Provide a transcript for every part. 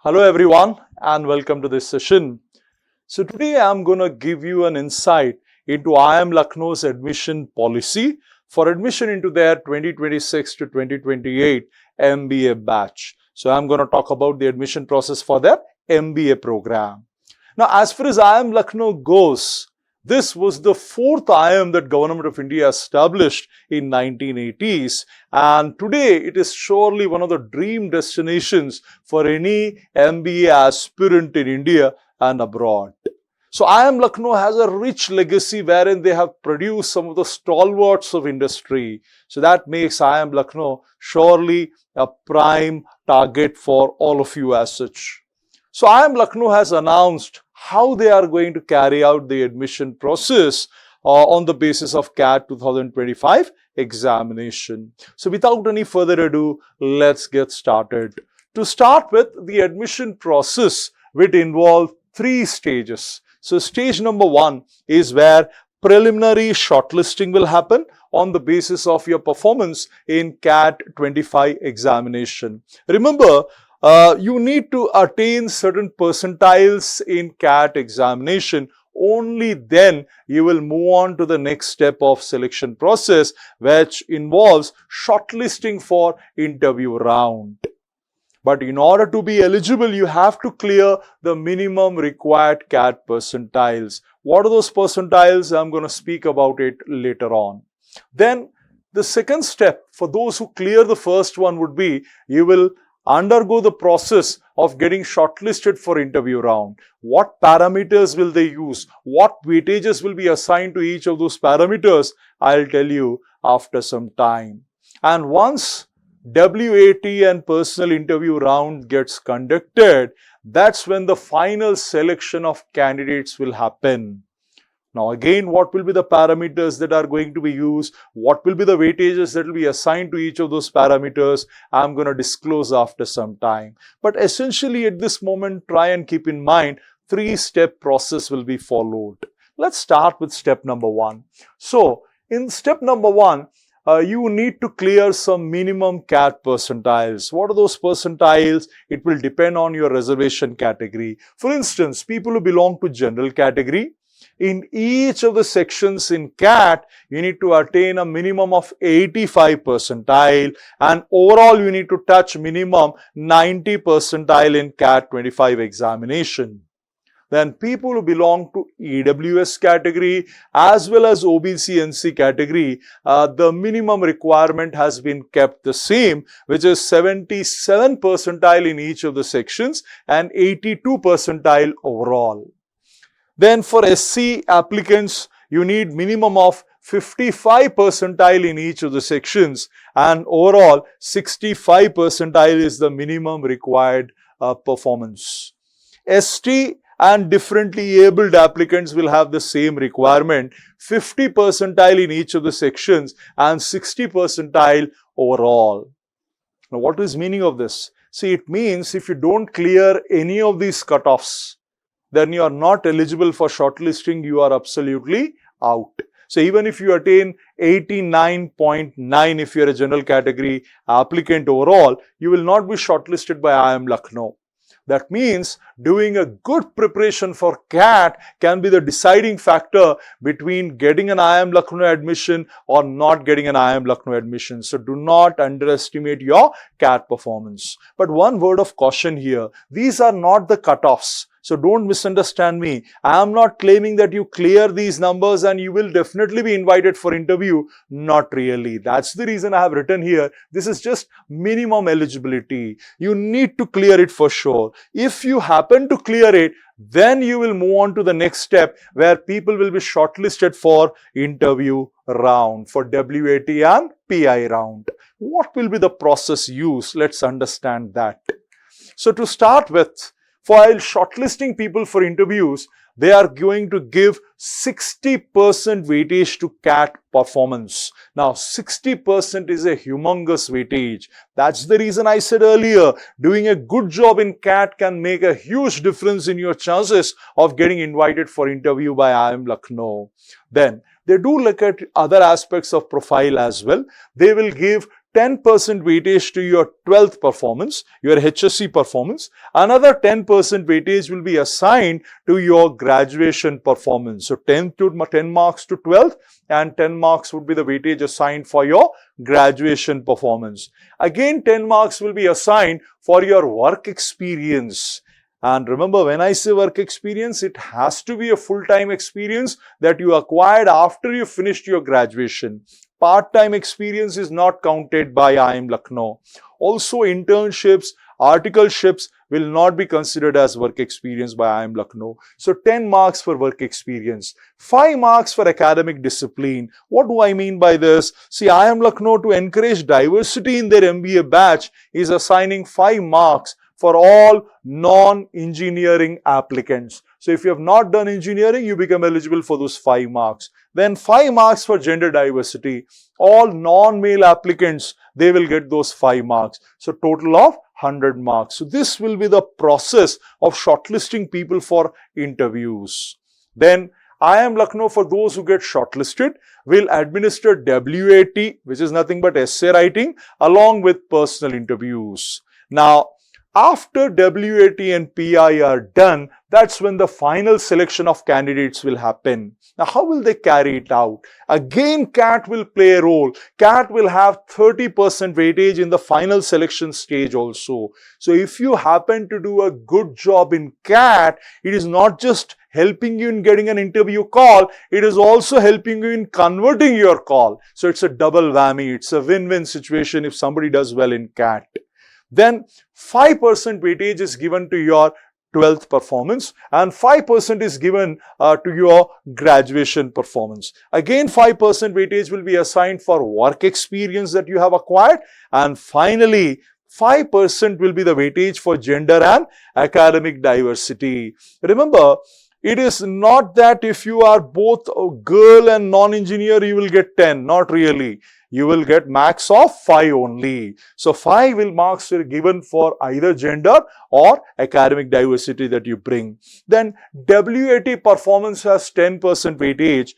Hello everyone and welcome to this session. So today I'm going to give you an insight into IIM Lucknow's admission policy for admission into their 2026 to 2028 MBA batch. So I'm going to talk about the admission process for their MBA program. Now as far as IIM Lucknow goes, this was the fourth IIM that Government of India established in 1980s, and today it is surely one of the dream destinations for any MBA aspirant in India and abroad. So IIM Lucknow has a rich legacy wherein they have produced some of the stalwarts of industry. So that makes IIM Lucknow surely a prime target for all of you as such. So IIM Lucknow has announced how they are going to carry out the admission process on the basis of CAT 2025 examination. So without any further ado, let's get started. To start with, the admission process will involve three stages. So stage number one is where preliminary shortlisting will happen on the basis of your performance in CAT 25 examination. Remember, you need to attain certain percentiles in CAT examination. Only then you will move on to the next step of selection process, which involves shortlisting for interview round. But in order to be eligible, you have to clear the minimum required CAT percentiles. What are those percentiles? I'm going to speak about it later on. Then the second step for those who clear the first one would be you will undergo the process of getting shortlisted for interview round. What parameters will they use? What weightages will be assigned to each of those parameters? I'll tell you after some time. And once WAT and personal interview round gets conducted, that's when the final selection of candidates will happen. Now again, what will be the parameters that are going to be used? What will be the weightages that will be assigned to each of those parameters? I'm going to disclose after some time. But essentially at this moment, try and keep in mind, three-step process will be followed. Let's start with step number one. So in step number one, you need to clear some minimum CAT percentiles. What are those percentiles? It will depend on your reservation category. For instance, people who belong to general category, in each of the sections in CAT, you need to attain a minimum of 85 percentile, and overall you need to touch minimum 90 percentile in CAT 25 examination. Then people who belong to EWS category as well as OBC/NC category, the minimum requirement has been kept the same, which is 77 percentile in each of the sections and 82 percentile overall. Then for SC applicants, you need minimum of 55 percentile in each of the sections, and overall 65 percentile is the minimum required performance. ST and differently abled applicants will have the same requirement, 50 percentile in each of the sections and 60 percentile overall. Now what is meaning of this? See, it means if you don't clear any of these cutoffs, then you are not eligible for shortlisting, you are absolutely out. So even if you attain 89.9 if you are a general category applicant overall, you will not be shortlisted by IIM Lucknow. That means doing a good preparation for CAT can be the deciding factor between getting an IIM Lucknow admission or not getting an IIM Lucknow admission. So do not underestimate your CAT performance. But one word of caution here, these are not the cutoffs. So don't misunderstand me. I am not claiming that you clear these numbers and you will definitely be invited for interview. Not really. That's the reason I have written here. This is just minimum eligibility. You need to clear it for sure. If you happen to clear it, then you will move on to the next step where people will be shortlisted for interview round, for WAT and PI round. What will be the process used? Let's understand that. So to start with, while shortlisting people for interviews, they are going to give 60% weightage to CAT performance. Now, 60% is a humongous weightage. That's the reason I said earlier, doing a good job in CAT can make a huge difference in your chances of getting invited for interview by IIM Lucknow. Then, they do look at other aspects of profile as well. They will give 10% weightage to your 12th performance, your HSC performance. Another 10% weightage will be assigned to your graduation performance. So 10 marks to 12th, and 10 marks would be the weightage assigned for your graduation performance. Again, 10 marks will be assigned for your work experience. And remember, when I say work experience, it has to be a full-time experience that you acquired after you finished your graduation. Part-time experience is not counted by IIM Lucknow. Also, internships, articleships will not be considered as work experience by IIM Lucknow. So 10 marks for work experience, 5 marks for academic discipline. What do I mean by this? See, IIM Lucknow, to encourage diversity in their MBA batch, is assigning 5 marks for all non-engineering applicants. So if you have not done engineering, you become eligible for those 5 marks. Then 5 marks for gender diversity. All non-male applicants, they will get those 5 marks. So total of 100 marks. So this will be the process of shortlisting people for interviews. Then IIM Lucknow, for those who get shortlisted, will administer WAT, which is nothing but essay writing, along with personal interviews. Now, after WAT and PI are done, that's when the final selection of candidates will happen. Now, how will they carry it out? Again, CAT will play a role. CAT will have 30% weightage in the final selection stage also. So, if you happen to do a good job in CAT, it is not just helping you in getting an interview call, it is also helping you in converting your call. So, it's a double whammy. It's a win-win situation if somebody does well in CAT. Then 5% weightage is given to your 12th performance and 5% is given to your graduation performance. Again, 5% weightage will be assigned for work experience that you have acquired, and finally 5% will be the weightage for gender and academic diversity. Remember, it is not that if you are both a girl and non-engineer, you will get 10. Not really. You will get max of 5 only. So 5 marks are given for either gender or academic diversity that you bring. Then WAT performance has 10% weightage.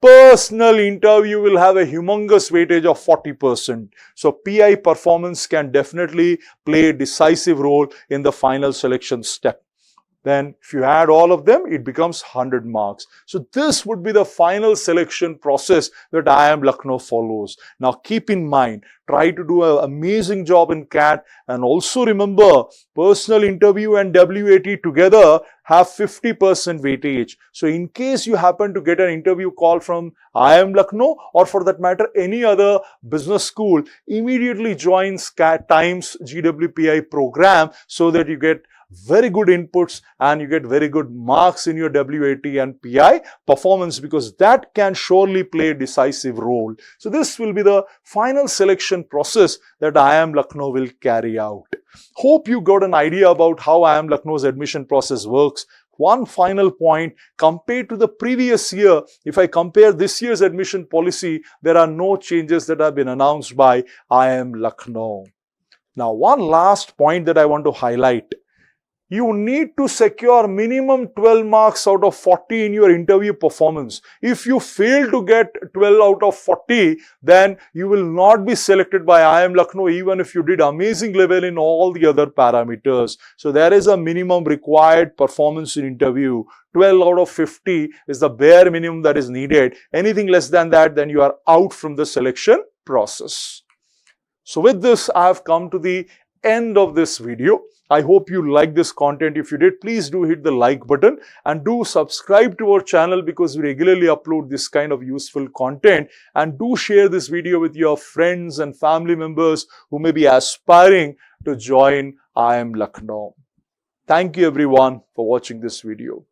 Personal interview will have a humongous weightage of 40%. So PI performance can definitely play a decisive role in the final selection step. Then if you add all of them, it becomes 100 marks. So this would be the final selection process that IIM Lucknow follows. Now keep in mind, try to do an amazing job in CAT, and also remember, personal interview and WAT together have 50% weightage. So in case you happen to get an interview call from IIM Lucknow, or for that matter any other business school, immediately join Times GWPI program so that you get very good inputs and you get very good marks in your WAT and PI performance, because that can surely play a decisive role. So this will be the final selection process that IIM Lucknow will carry out. Hope you got an idea about how IIM Lucknow's admission process works. One final point, compared to the previous year, if I compare this year's admission policy, there are no changes that have been announced by IIM Lucknow. Now, one last point that I want to highlight. You need to secure minimum 12 marks out of 40 in your interview performance. If you fail to get 12 out of 40, then you will not be selected by IIM Lucknow even if you did amazing level in all the other parameters. So there is a minimum required performance in interview. 12 out of 50 is the bare minimum that is needed. Anything less than that, then you are out from the selection process. So with this, I have come to the end of this video. I hope you like this content. If you did, please do hit the like button and do subscribe to our channel, because we regularly upload this kind of useful content, and do share this video with your friends and family members who may be aspiring to join IIM Lucknow. Thank you everyone for watching this video.